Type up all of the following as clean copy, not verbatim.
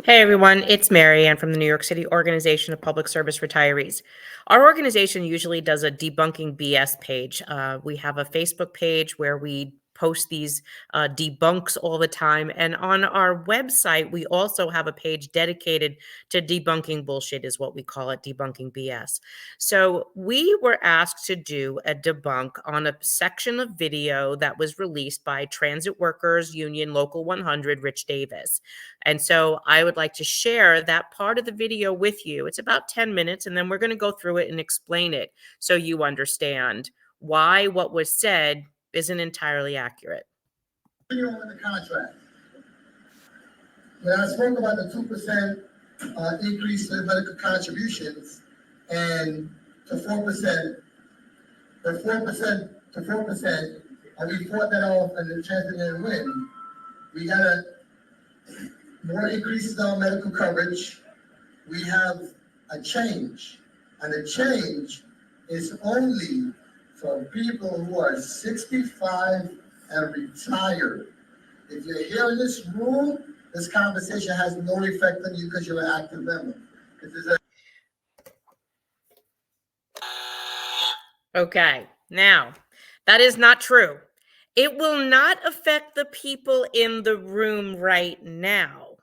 Hey everyone, it's Mary Ann from the New York City Organization of Public Service Retirees. Our organization usually does a debunking BS page. We have a Facebook page where we post these debunks all the time. And on our website, we also have a page dedicated to debunking bullshit, is what we call it, debunking BS. So we were asked to do a debunk on a section of video that was released by Transit Workers Union Local 100, Rich Davis. And so I would like to share that part of the video with you. It's about 10 minutes, and then we're going to go through it and explain it so you understand why what was said isn't entirely accurate. With the contract. When I spoke about the 2% increase in medical contributions and to 4%, the 4% to 4%, and we fought that off and the chance didn't win. We got more increases on medical coverage. We have a change, and the change is only for people who are 65 and retired. If you're here in this room, this conversation has no effect on you because you're an active member. Okay, now that is not true. It will not affect the people in the room right now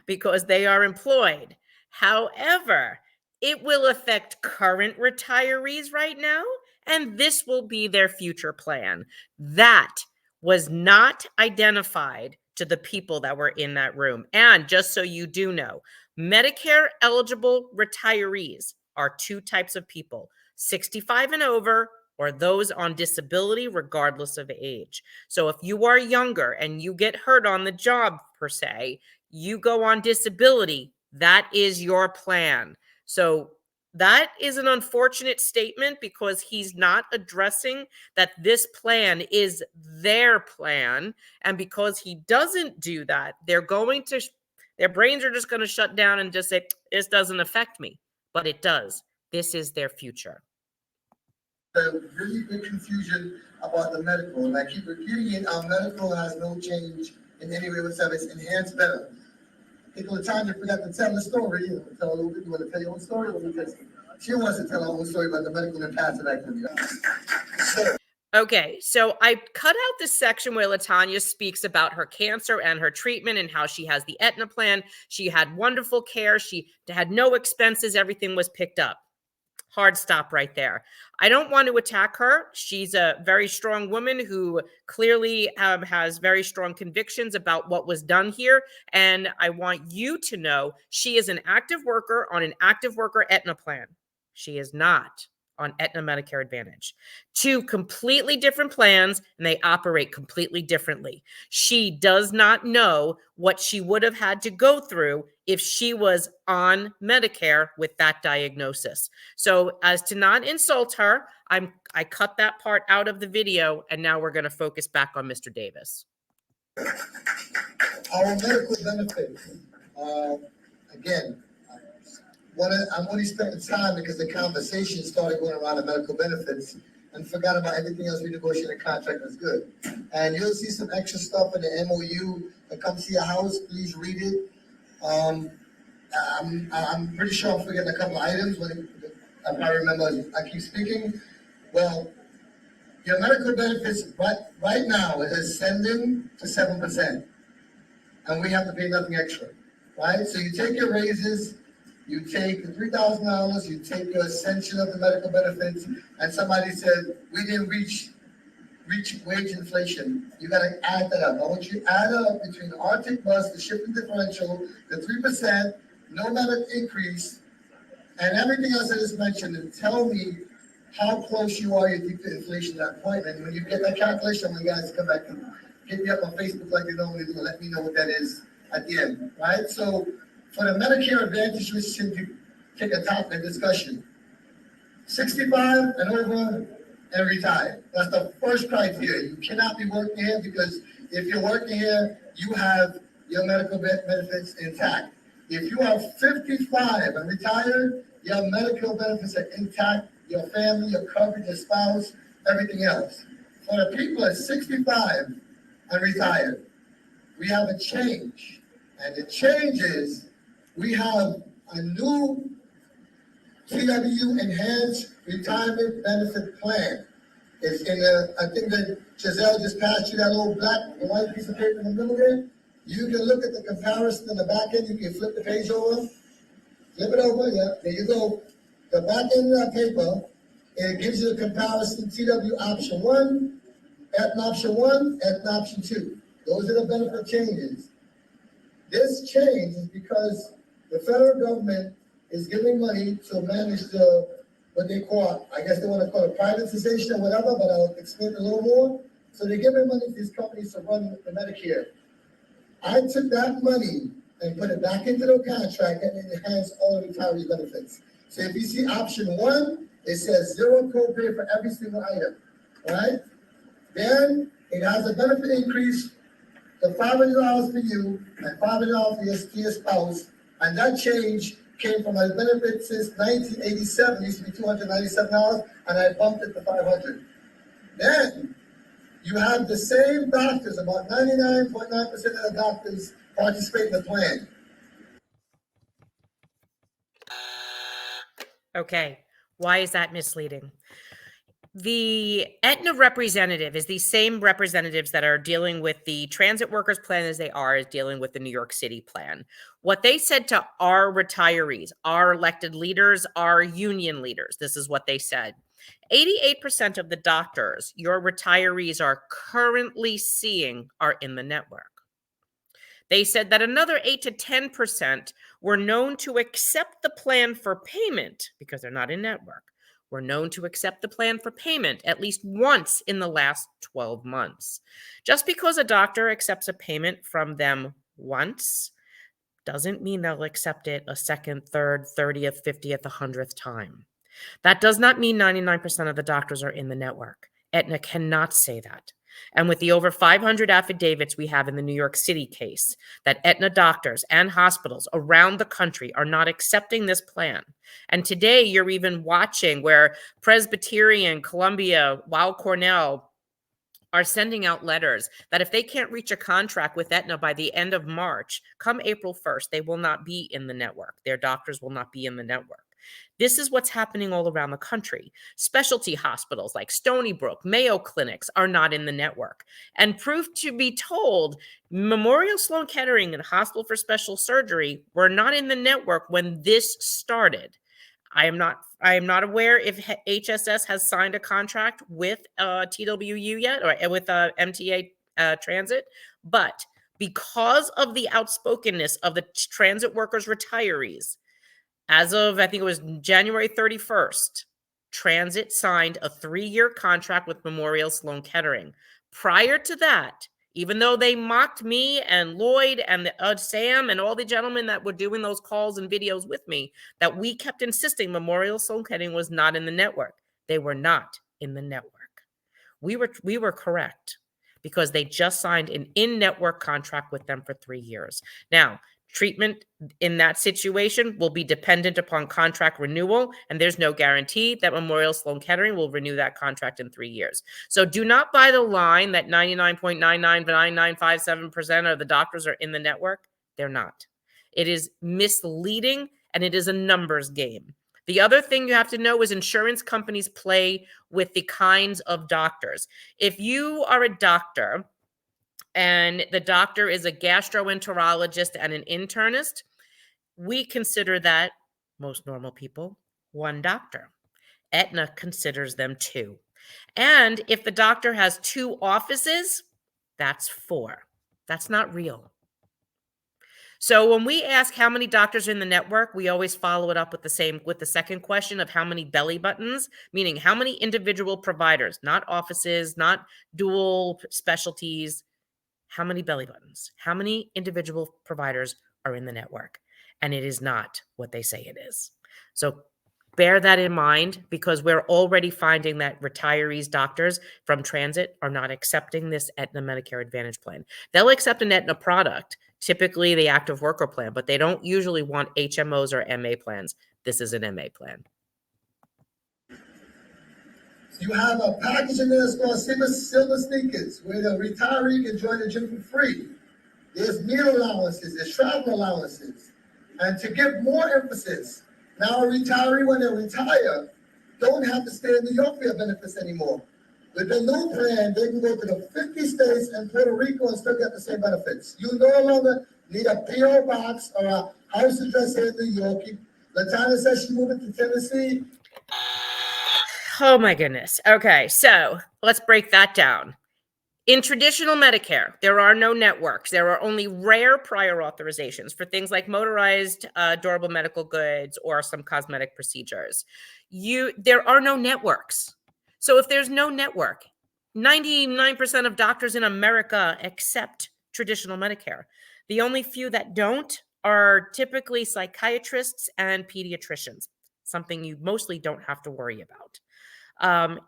because they are employed. However, it will affect current retirees right now, and this will be their future plan. That was not identified to the people that were in that room. And just so you do know, Medicare eligible retirees are two types of people: 65 and over, or those on disability regardless of age. So if you are younger and you get hurt on the job per se, you go on disability, that is your plan. So that is an unfortunate statement because he's not addressing that this plan is their plan. And because he doesn't do that, their brains are just going to shut down and just say, this doesn't affect me. But it does. This is their future. A really big confusion about the medical, and I keep repeating it. Our medical has no change in any way whatsoever. It's enhanced better. I think Latanya forgot to tell the story. You want to tell your own story? She wants to tell her own story about the medical and passive activity. Okay, so I cut out the section where Latanya speaks about her cancer and her treatment and how she has the Aetna plan. She had wonderful care. She had no expenses. Everything was picked up. Hard stop right there. I don't want to attack her. She's a very strong woman who clearly has very strong convictions about what was done here. And I want you to know she is an active worker on an active worker Aetna plan. She is not on Aetna Medicare Advantage. Two completely different plans, and they operate completely differently. She does not know what she would have had to go through if she was on Medicare with that diagnosis. So as to not insult her, I cut that part out of the video, and now we're going to focus back on Mr. Davis. Our medical benefits, again, I'm only spending time because the conversation started going around the medical benefits and forgot about everything else we negotiated. The contract was good. And you'll see some extra stuff in the MOU that comes to your house. Please read it. I'm pretty sure I'm forgetting a couple of items. If I remember, I keep speaking. Well, your medical benefits right now is ascending to 7%. And we have to pay nothing extra, right? So you take your raises, you take the $3,000, you take your ascension of the medical benefits, and somebody said, we didn't reach wage inflation. You got to add that up. I want you to add up between the Arctic bus, the shipping differential, the 3%, no matter increase, and everything else I just mentioned, and tell me how close you are to inflation at that point. And when you get that calculation, I want you guys to come back and hit me up on Facebook like they normally do and let me know what that is at the end, right? So for the Medicare Advantage, we should take a topic discussion. 65 and over and retired. That's the first criteria. You cannot be working here because if you're working here, you have your medical benefits intact. If you are 55 and retired, your medical benefits are intact, your family, your coverage, your spouse, everything else. For the people at 65 and retired, we have a change. And the change is we have a new TW Enhanced Retirement Benefit Plan. It's in the, I think that Giselle just passed you that little black and white piece of paper in the middle there. You can look at the comparison in the back end. You can flip the page over. Flip it over, yeah. There you go. The back end of that paper, it gives you a comparison TW option 1, Aetna option 1, Aetna option 2. Those are the benefit changes. This change is because the federal government is giving money to manage the, what they call, I guess they want to call it privatization or whatever, but I'll explain a little more. So they're giving money to these companies to run the Medicare. I took that money and put it back into the contract and it enhanced all the retiree benefits. So if you see option 1, it says 0 copay for every single item, right? Then it has a benefit increase to $500 for you and $500 for your spouse. And that change came from my benefit since 1987, used to be $297, and I bumped it to $500. Then you have the same doctors, about 99.9% of the doctors participate in the plan. Okay, why is that misleading? The Aetna representative is the same representatives that are dealing with the transit workers plan as they are dealing with the New York City plan. What they said to our retirees, our elected leaders, our union leaders, this is what they said. 88% of the doctors your retirees are currently seeing are in the network. They said that another 8 to 10% were known to accept the plan for payment because they're not in network. Were known to accept the plan for payment at least once in the last 12 months. Just because a doctor accepts a payment from them once doesn't mean they'll accept it a second, third, 30th, 50th, 100th time. That does not mean 99% of the doctors are in the network. Aetna cannot say that. And with the over 500 affidavits we have in the New York City case, that Aetna doctors and hospitals around the country are not accepting this plan. And today you're even watching where Presbyterian, Columbia, Weill Cornell are sending out letters that if they can't reach a contract with Aetna by the end of March, come April 1st, they will not be in the network. Their doctors will not be in the network. This is what's happening all around the country. Specialty hospitals like Stony Brook, Mayo Clinics are not in the network. And proof to be told, Memorial Sloan Kettering and Hospital for Special Surgery were not in the network when this started. I am not aware if HSS has signed a contract with TWU yet or with MTA Transit, but because of the outspokenness of the transit workers retirees, as of, I think it was January 31st, Transit signed a 3-year contract with Memorial Sloan Kettering. Prior to that, even though they mocked me and Lloyd and Sam and all the gentlemen that were doing those calls and videos with me, that we kept insisting Memorial Sloan Kettering was not in the network. They were not in the network. We were correct because they just signed an in-network contract with them for 3 years. Now, treatment in that situation will be dependent upon contract renewal, and there's no guarantee that Memorial Sloan Kettering will renew that contract in 3 years. So do not buy the line that 99.999957% of the doctors are in the network. They're not. It is misleading, and it is a numbers game. The other thing you have to know is insurance companies play with the kinds of doctors. If you are a doctor and the doctor is a gastroenterologist and an internist, we consider that, most normal people, one doctor. Aetna considers them 2. And if the doctor has 2 offices, that's 4. That's not real. So when we ask how many doctors are in the network, we always follow it up with the second question of how many belly buttons, meaning how many individual providers, not offices, not dual specialties. How many belly buttons? How many individual providers are in the network? And it is not what they say it is. So bear that in mind because we're already finding that retirees, doctors from transit are not accepting this Aetna Medicare Advantage plan. They'll accept an Aetna product, typically the active worker plan, but they don't usually want HMOs or MA plans. This is an MA plan. You have a package in there that's called Silver Sneakers, where the retiree can join the gym for free. there's meal allowances, there's travel allowances. And to give more emphasis, now a retiree, when they retire, don't have to stay in New York for your benefits anymore. With the new plan, they can go to the 50 states and Puerto Rico and still get the same benefits. You no longer need a P.O. box or a house address here in New York. LaTanya says she moved to Tennessee. Oh my goodness. Okay, so let's break that down. In traditional Medicare, there are no networks. There are only rare prior authorizations for things like motorized durable medical goods or some cosmetic procedures. There are no networks. So if there's no network, 99% of doctors in America accept traditional Medicare. The only few that don't are typically psychiatrists and pediatricians, something you mostly don't have to worry about.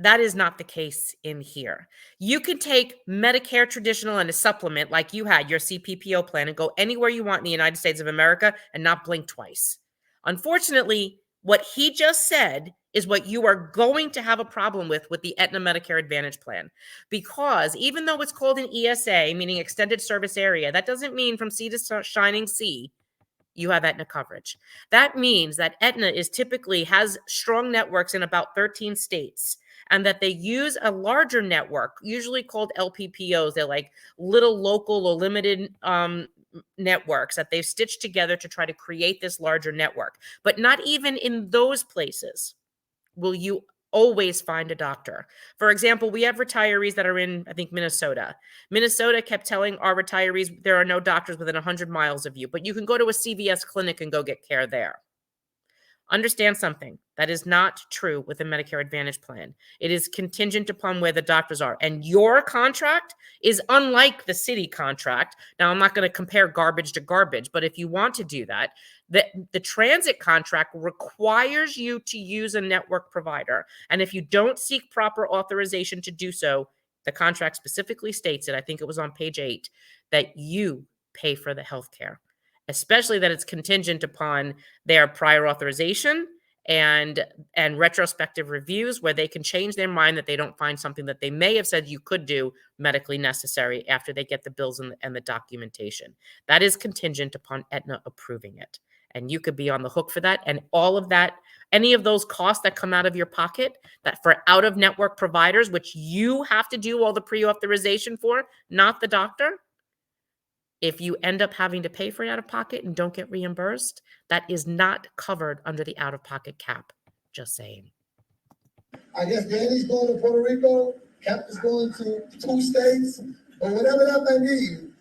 That is not the case in here. You can take Medicare traditional and a supplement like you had, your CPPO plan, and go anywhere you want in the United States of America and not blink twice. Unfortunately, what he just said is what you are going to have a problem with the Aetna Medicare Advantage plan. Because even though it's called an ESA, meaning extended service area, that doesn't mean from sea to shining sea you have Aetna coverage. That means that Aetna typically has strong networks in about 13 states, and that they use a larger network, usually called LPPOs. They're like little local or limited networks that they've stitched together to try to create this larger network. But not even in those places will you always find a doctor. For example, we have retirees that are in, I think, Minnesota. Minnesota kept telling our retirees there are no doctors within 100 miles of you, but you can go to a CVS clinic and go get care there. Understand something. That is not true with the Medicare Advantage plan. It is contingent upon where the doctors are. And your contract is unlike the city contract. Now, I'm not going to compare garbage to garbage, but if you want to do that, the transit contract requires you to use a network provider. And if you don't seek proper authorization to do so, the contract specifically states it, I think it was on page 8, that you pay for the health care, especially that it's contingent upon their prior authorization and retrospective reviews where they can change their mind that they don't find something that they may have said you could do medically necessary after they get the bills and the documentation. That is contingent upon Aetna approving it. And you could be on the hook for that. And all of that, any of those costs that come out of your pocket, that for out-of-network providers, which you have to do all the pre-authorization for, not the doctor, if you end up having to pay for it out of pocket and don't get reimbursed, that is not covered under the out-of-pocket cap. Just saying. I guess Danny's going to Puerto Rico, Cap is going to 2 states, or whatever that may be.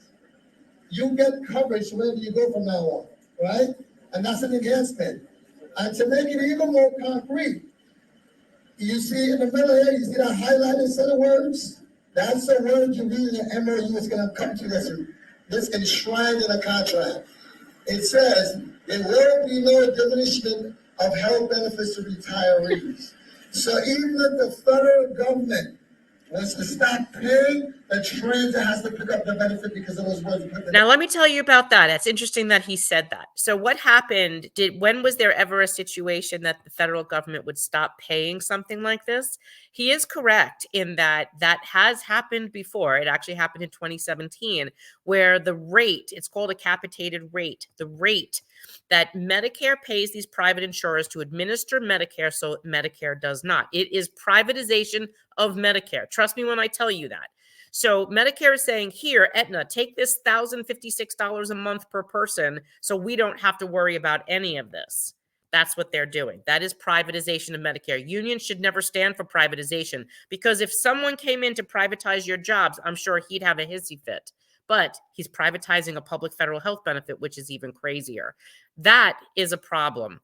You get coverage wherever you go from now on, right? And that's an enhancement. And to make it even more concrete, you see in the middle here, you see that highlighted set of words? That's the word you read in the MOU is going to come to this enshrined in a contract. It says there will be no diminishment of health benefits to retirees. So even if the federal government wants to stop paying, the transit has to pick up the benefit because of those words. Now, let me tell you about that. It's interesting that he said that. So what happened, when was there ever a situation that the federal government would stop paying something like this? He is correct in that has happened before. It actually happened in 2017, where the rate, it's called a capitated rate, the rate that Medicare pays these private insurers to administer Medicare, so Medicare does not. It is privatization of Medicare. Trust me when I tell you that. So Medicare is saying, here, Aetna, take this $1,056 a month per person so we don't have to worry about any of this. That's what they're doing. That is privatization of Medicare. Unions should never stand for privatization, because if someone came in to privatize your jobs, I'm sure he'd have a hissy fit. But he's privatizing a public federal health benefit, which is even crazier. That is a problem.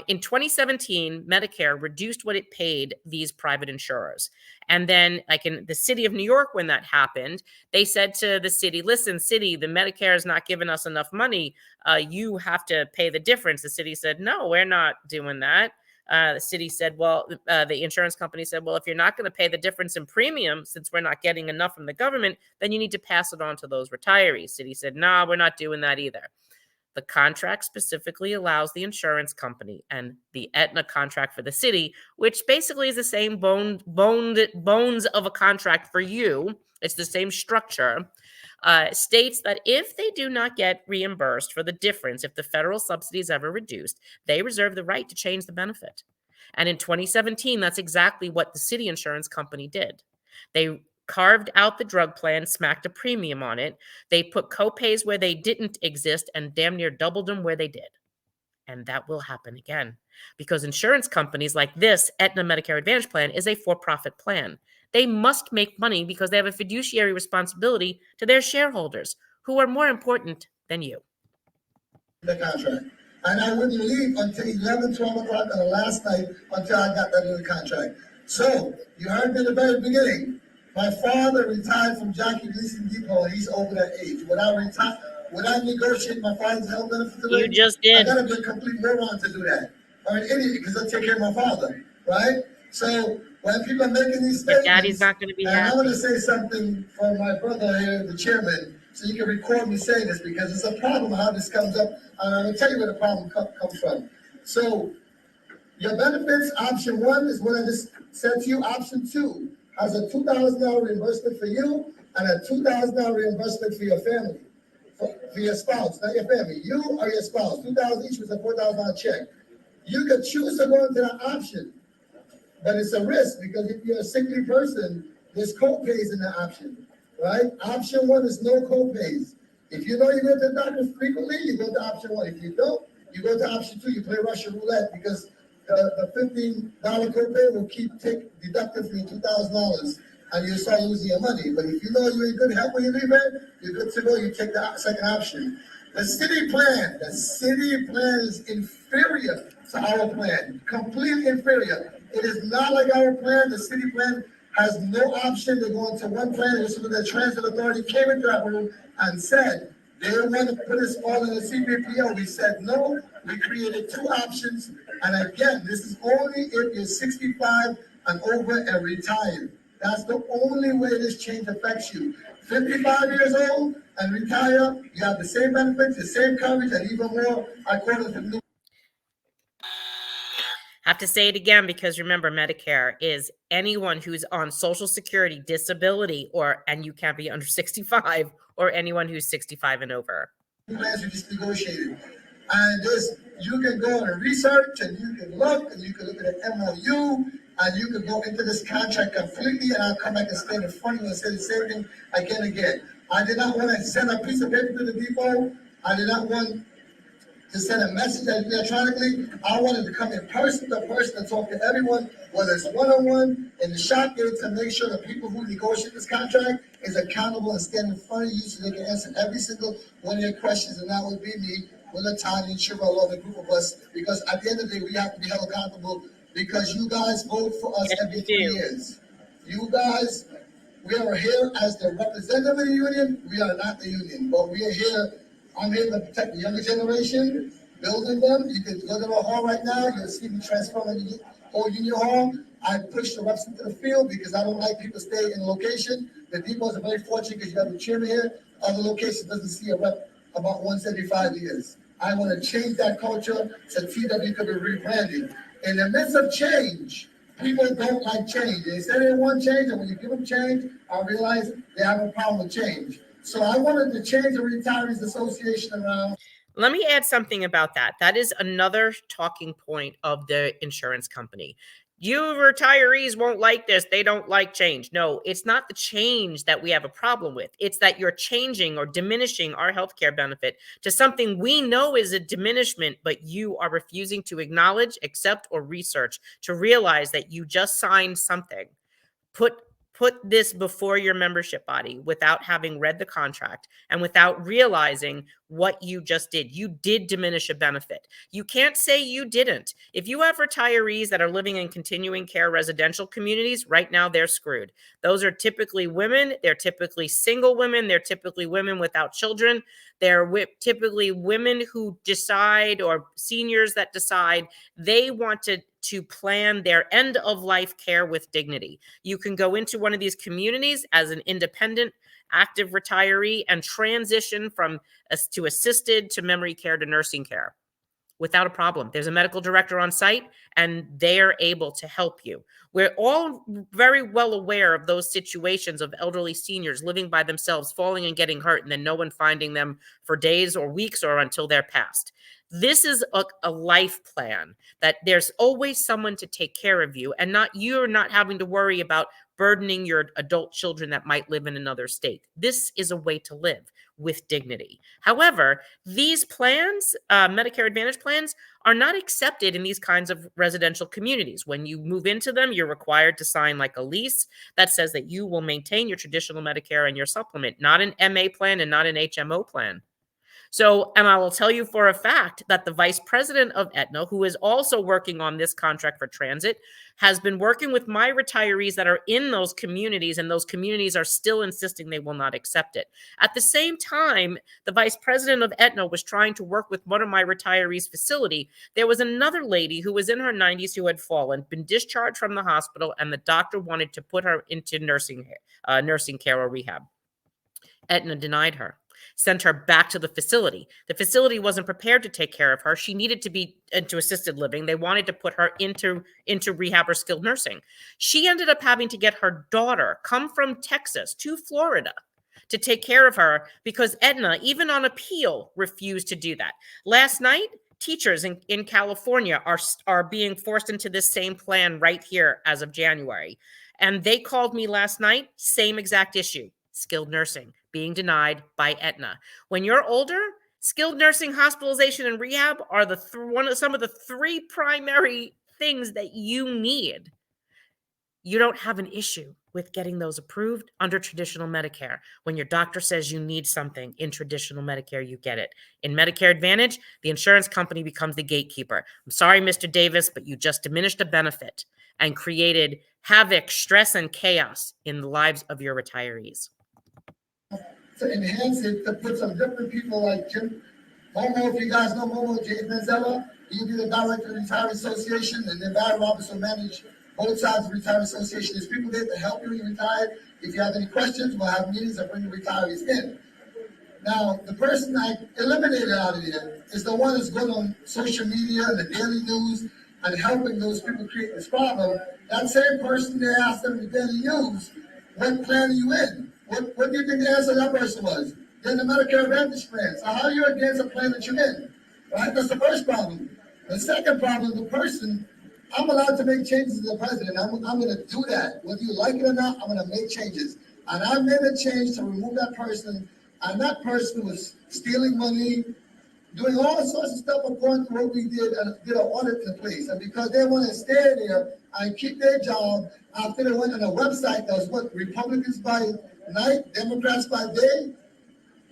In 2017, Medicare reduced what it paid these private insurers. And then, like in the city of New York, when that happened, they said to the city, listen, city, the Medicare is not giving us enough money. You have to pay the difference. The city said, no, we're not doing that. The city said, well, the insurance company said, well, if you're not going to pay the difference in premium, since we're not getting enough from the government, then you need to pass it on to those retirees. City said, no, we're not doing that either. The contract specifically allows the insurance company, and the Aetna contract for the city, which basically is the same bones of a contract for you. It's the same structure. states that if they do not get reimbursed for the difference, if the federal subsidy is ever reduced, they reserve the right to change the benefit. And in 2017, that's exactly what the city insurance company did. They carved out the drug plan, smacked a premium on it. They put copays where they didn't exist and damn near doubled them where they did. And that will happen again because insurance companies like this Aetna Medicare Advantage plan is a for-profit plan. They must make money because they have a fiduciary responsibility to their shareholders, who are more important than you. The contract. And I wouldn't leave until 11, 12 o'clock on the last night until I got that little contract. So, you heard me in the very beginning. My father retired from Jockey Leasing Depot, and he's over that age. Would I negotiate my father's health benefits? You just did. I gotta be a complete moron to do that. Or an idiot because I take care of my father, right? So when people are making these statements, Daddy's not going to be and happy. I'm going to say something for my brother here, the chairman, so you can record me saying this because it's a problem how this comes up, and I'm going to tell you where the problem comes from. So your benefits, option 1 is what I just said to you. Option 2 has a $2,000 reimbursement for you and a $2,000 reimbursement for your family. For your spouse, not your family. You or your spouse. $2,000 each was a $4,000 check. You could choose to go into that option, but it's a risk because if you're a sickly person, there's co-pays in the option, right? Option 1 is no co-pays. If you know you go to the doctor frequently, you go to option 1. If you don't, you go to option 2. You play Russian roulette because the $15 co-pay will deducted from your $2,000. And you start losing your money. But if you know you're in good health when you leave it, you're good to go. You take the second option. The city plan is inferior to our plan, completely inferior. It is not like our plan. The city plan has no option to go into one plan. This is when the transit authority came into that room and said they want to put us all in the CPPO. We said no. We created 2 options. And again, this is only if you're 65 and over and retired. That's the only way this change affects you. 55 years old and retire, you have the same benefits, the same coverage, and even more according to the new. Have to say it again because remember, Medicare is anyone who's on Social Security, disability, and you can't be under 65, or anyone who's 65 and over. Plans you just negotiated. And you can go and research, and you can look at the MOU, and you can go into this contract completely, and I'll come back and stand in front of you and say the same thing again and again. I did not want to send a piece of paper to the depot. I did not want to send a message electronically. I wanted to come in person to person and talk to everyone, whether it's one-on-one in the shop here, to make sure the people who negotiate this contract is accountable and stand in front of you so they can answer every single one of your questions. And that would be me, Willa, Tanya, and Chirolo, the group of us, because at the end of the day, we have to be held accountable because you guys vote for us every 3 years. You guys, we are here as the representative of the union. We are not the union, but we are here. I'm here to protect the younger generation, building them. You can go to the hall right now. You'll see me transform the whole union hall. I push the reps into the field because I don't like people stay in location. The depots are very fortunate because you have a chairman here. Other locations doesn't see a rep about once every 5 years. I want to change that culture so TW could be rebranded. In the midst of change, people don't like change. They say they want change, and when you give them change, I realize they have a problem with change. So I wanted to change the Retirees Association around. Let me add something about that. That is another talking point of the insurance company. You retirees won't like this. They don't like change. No, it's not the change that we have a problem with. It's that you're changing or diminishing our healthcare benefit to something we know is a diminishment, but you are refusing to acknowledge, accept, or research to realize that you just signed something. Put this before your membership body without having read the contract and without realizing what you just did. You did diminish a benefit. You can't say you didn't. If you have retirees that are living in continuing care residential communities, right now they're screwed. Those are typically women. They're typically single women. They're typically women without children. They're typically women who decide, or seniors that decide they want to plan their end of life care with dignity. You can go into one of these communities as an independent, active retiree and transition from to assisted to memory care to nursing care. without a problem. There's a medical director on site, and they are able to help you. We're all very well aware of those situations of elderly seniors living by themselves, falling and getting hurt, and then no one finding them for days or weeks or until they're passed. This is a life plan that there's always someone to take care of you, and you're not having to worry about burdening your adult children that might live in another state. This is a way to live with dignity. However, these plans, Medicare Advantage plans, are not accepted in these kinds of residential communities. When you move into them, you're required to sign like a lease that says that you will maintain your traditional Medicare and your supplement, not an MA plan and not an HMO plan. So, and I will tell you for a fact that the vice president of Aetna, who is also working on this contract for transit, has been working with my retirees that are in those communities, and those communities are still insisting they will not accept it. At the same time, the vice president of Aetna was trying to work with one of my retirees' facility. There was another lady who was in her 90s who had fallen, been discharged from the hospital, and the doctor wanted to put her into nursing care or rehab. Aetna denied her, sent her back to the facility. The facility wasn't prepared to take care of her. She needed to be into assisted living. They wanted to put her into rehab or skilled nursing. She ended up having to get her daughter come from Texas to Florida to take care of her because Aetna, even on appeal, refused to do that. Last night, teachers in California are being forced into this same plan right here as of January. And they called me last night, same exact issue, skilled nursing being denied by Aetna. When you're older, skilled nursing, hospitalization, and rehab are some of the three primary things that you need. You don't have an issue with getting those approved under traditional Medicare. When your doctor says you need something in traditional Medicare, you get it. In Medicare Advantage, the insurance company becomes the gatekeeper. I'm sorry, Mr. Davis, but you just diminished a benefit and created havoc, stress, and chaos in the lives of your retirees. To enhance it, to put some different people like Jim Momo, if you guys know Momo, James Manzella, he'll be the director of the Retiree Association, and then Barry Roberts will manage both sides of the Retiree Association. There's people there to help you when you retire. If you have any questions, we'll have meetings and bring the retirees in. Now, the person I eliminated out of there is the one that's going on social media and the daily news and helping those people create this problem. That same person, they asked them in the daily news, what plan are you in? What do you think the answer to that person was? Then the Medicare Advantage plan. So how are you against a plan that you're in? Right? That's the first problem. The second problem, the person, I'm allowed to make changes as the president. I'm going to do that. Whether you like it or not, I'm going to make changes. And I made a change to remove that person. And that person was stealing money, doing all sorts of stuff according to what we did, and did an audit in place. And because they want to stay there and keep their job, after they went on a website that was what, Republicans by night, Democrats by day,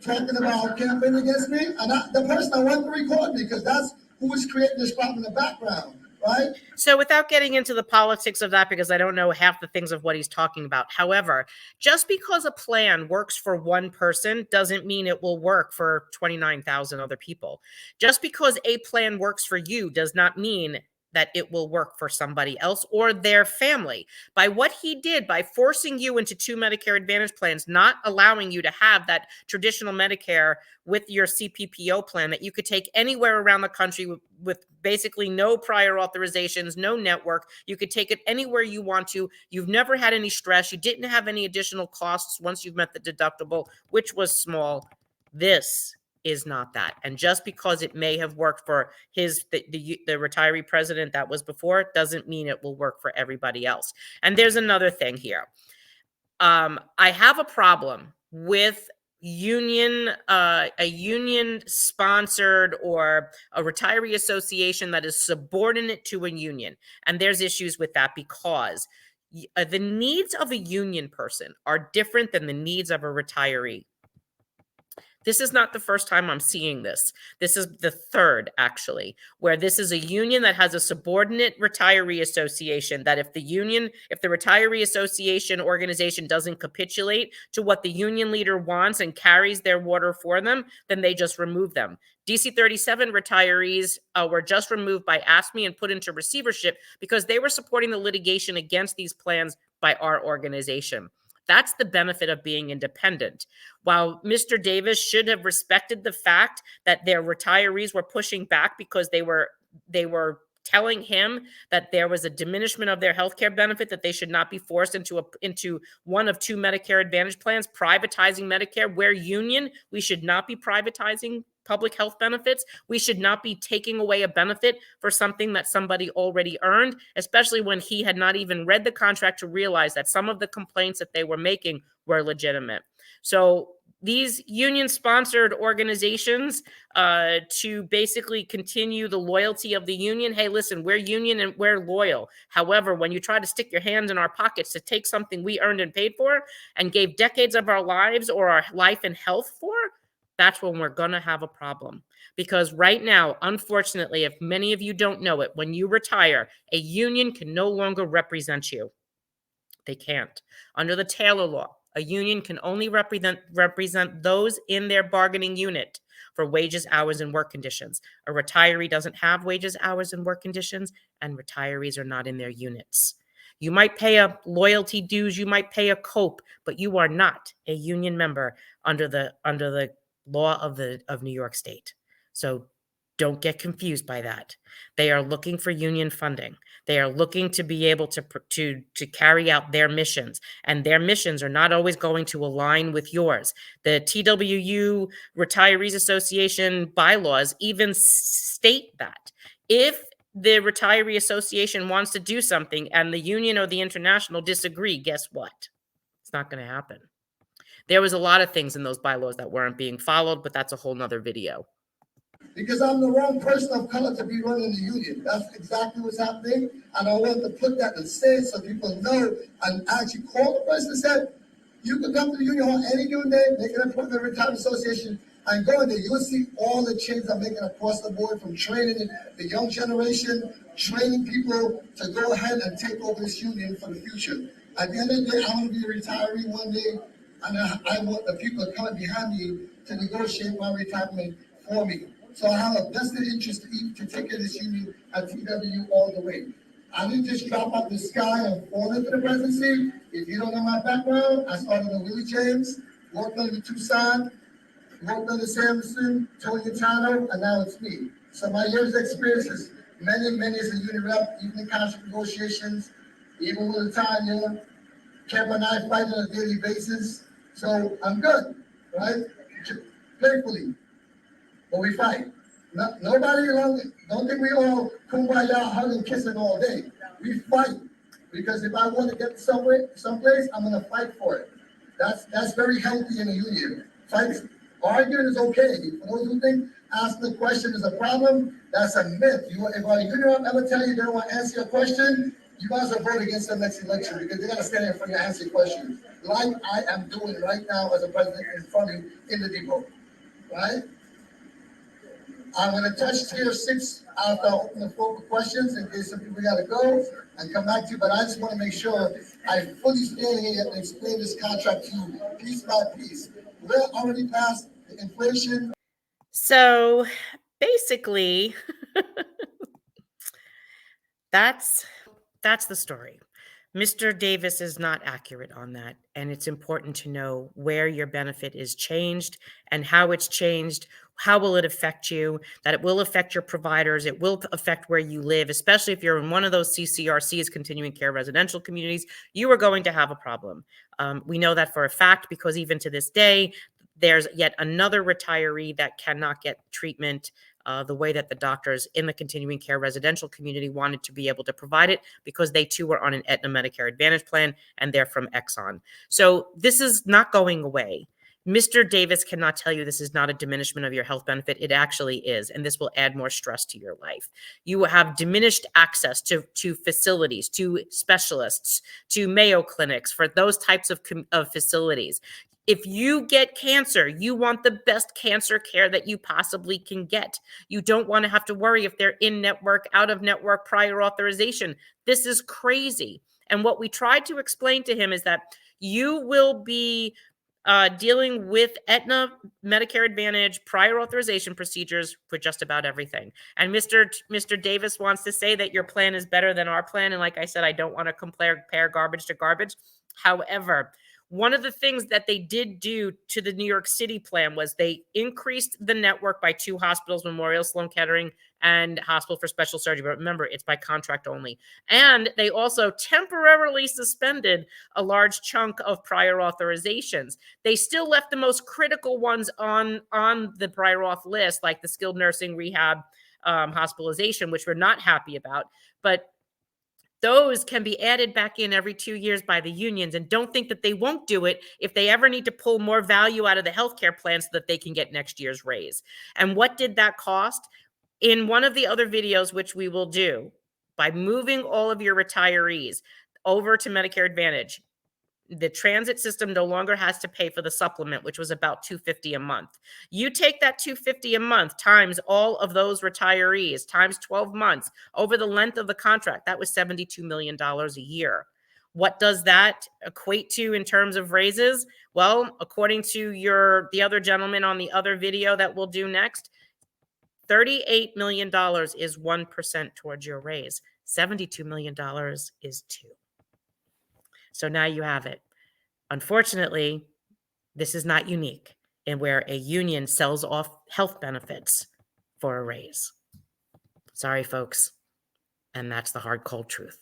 talking about campaigning against me. And the person I wanted to record me, because that's who was creating this problem in the background. Right? So without getting into the politics of that, because I don't know half the things of what he's talking about. However, just because a plan works for one person doesn't mean it will work for 29,000 other people. Just because a plan works for you does not mean that it will work for somebody else or their family. By what he did, by forcing you into two Medicare Advantage plans, not allowing you to have that traditional Medicare with your CPPO plan that you could take anywhere around the country with basically no prior authorizations, no network. You could take it anywhere you want to. You've never had any stress. You didn't have any additional costs once you've met the deductible, which was small. This is not that. And just because it may have worked for the retiree president that was before doesn't mean it will work for everybody else. And there's another thing here. I have a problem with a union sponsored or a retiree association that is subordinate to a union. And there's issues with that because the needs of a union person are different than the needs of a retiree. This is not the first time I'm seeing this. This is the third, actually, where this is a union that has a subordinate retiree association that if the retiree association organization doesn't capitulate to what the union leader wants and carries their water for them, then they just remove them. DC 37 retirees were just removed by AFSCME and put into receivership because they were supporting the litigation against these plans by our organization. That's the benefit of being independent. While Mr. Davis should have respected the fact that their retirees were pushing back because they were telling him that there was a diminishment of their health care benefit, that they should not be forced into one of two Medicare Advantage plans, privatizing Medicare. We're union. We should not be privatizing public health benefits. We should not be taking away a benefit for something that somebody already earned, especially when he had not even read the contract to realize that some of the complaints that they were making were legitimate. So these union-sponsored organizations to basically continue the loyalty of the union. Hey, listen, we're union and we're loyal. However, when you try to stick your hands in our pockets to take something we earned and paid for and gave decades of our lives or our life and health for, that's when we're going to have a problem. Because right now, unfortunately, if many of you don't know it, when you retire, a union can no longer represent you. They can't. Under the Taylor law, a union can only represent those in their bargaining unit for wages, hours, and work conditions. A retiree doesn't have wages, hours, and work conditions, and retirees are not in their units. You might pay a loyalty dues, you might pay a COPE, but you are not a union member under the law of New York State. So don't get confused by that. They are looking for union funding. They are looking to be able to carry out their missions, and their missions are not always going to align with yours. The TWU Retirees Association bylaws even state that if the Retiree Association wants to do something and the union or the international disagree, guess what? It's not going to happen. There was a lot of things in those bylaws that weren't being followed, but that's a whole nother video. Because I'm the wrong person of color to be running the union. That's exactly what's happening. And I want to put that and say it so people know and actually call the person and say, you can come to the union hall any given day, make an appointment with the Retirement Association, and go in there. You'll see all the changes I'm making across the board, from training the young generation, training people to go ahead and take over this union for the future. At the end of the day, I want to be a retiree one day, and I want the people coming behind me to negotiate my retirement for me. So I have a vested interest to take care of this union at TWU all the way. I didn't just drop out the sky and fall into the presidency. If you don't know my background, I started in Willie James, worked under Tucson, worked under Samson, Tony Tano, and now it's me. So my years of experience is many as a union rep, even in contract negotiations, even with Tanya, Kevin and I fight on a daily basis. So I'm good, right? Playfully. But we fight. Nobody don't think we all kumbaya, hugging, kissing all day. We fight. Because if I want to get someplace, I'm going to fight for it. That's very healthy in a union. Fight. Arguing is okay. For those who think asking the question is a problem, that's a myth. If a union ever tell you they don't want to answer your question, you might as well vote against them next election, because they're going to stand in front of you and answer questions. Like I am doing right now as a president in front of you in the depot. Right? I'm going to touch tier 6 after I open the floor for questions in case some people got to go and come back to you. But I just want to make sure I fully stand here and explain this contract to you piece by piece. We're already past the inflation. So basically, that's the story. Mr. Davis is not accurate on that, and it's important to know where your benefit is changed and how it's changed. How will it affect you? That it will affect your providers. It will affect where you live, especially if you're in one of those CCRCs, continuing care residential communities. You are going to have a problem. We know that for a fact, because even to this day, there's yet another retiree that cannot get treatment the way that the doctors in the continuing care residential community wanted to be able to provide it, because they too were on an Aetna Medicare Advantage plan and they're from Exxon. So this is not going away. Mr. Davis cannot tell you this is not a diminishment of your health benefit. It actually is, and this will add more stress to your life. You will have diminished access to facilities, to specialists, to Mayo clinics, for those types of facilities. If you get cancer, you want the best cancer care that you possibly can get. You don't want to have to worry if they're in network, out of network, prior authorization. This is crazy. And what we tried to explain to him is that you will be dealing with Aetna Medicare Advantage prior authorization procedures for just about everything. And Mr. Davis wants to say that your plan is better than our plan. And like I said, I don't want to compare garbage to garbage. However, one of the things that they did do to the New York City plan was they increased the network by 2 hospitals, Memorial Sloan Kettering and Hospital for Special Surgery. But remember, it's by contract only. And they also temporarily suspended a large chunk of prior authorizations. They still left the most critical ones on the prior auth list, like the skilled nursing rehab hospitalization, which we're not happy about. But those can be added back in every 2 years by the unions, and don't think that they won't do it if they ever need to pull more value out of the healthcare plan so that they can get next year's raise. And what did that cost? In one of the other videos, which we will do, by moving all of your retirees over to Medicare Advantage, the transit system no longer has to pay for the supplement, which was about $250 a month. You take that $250 a month times all of those retirees times 12 months over the length of the contract. That was $72 million a year. What does that equate to in terms of raises? Well, according to the other gentleman on the other video that we'll do next, $38 million is 1% towards your raise. $72 million is 2%. So now you have it. Unfortunately, this is not unique in where a union sells off health benefits for a raise. Sorry, folks. And that's the hard, cold truth.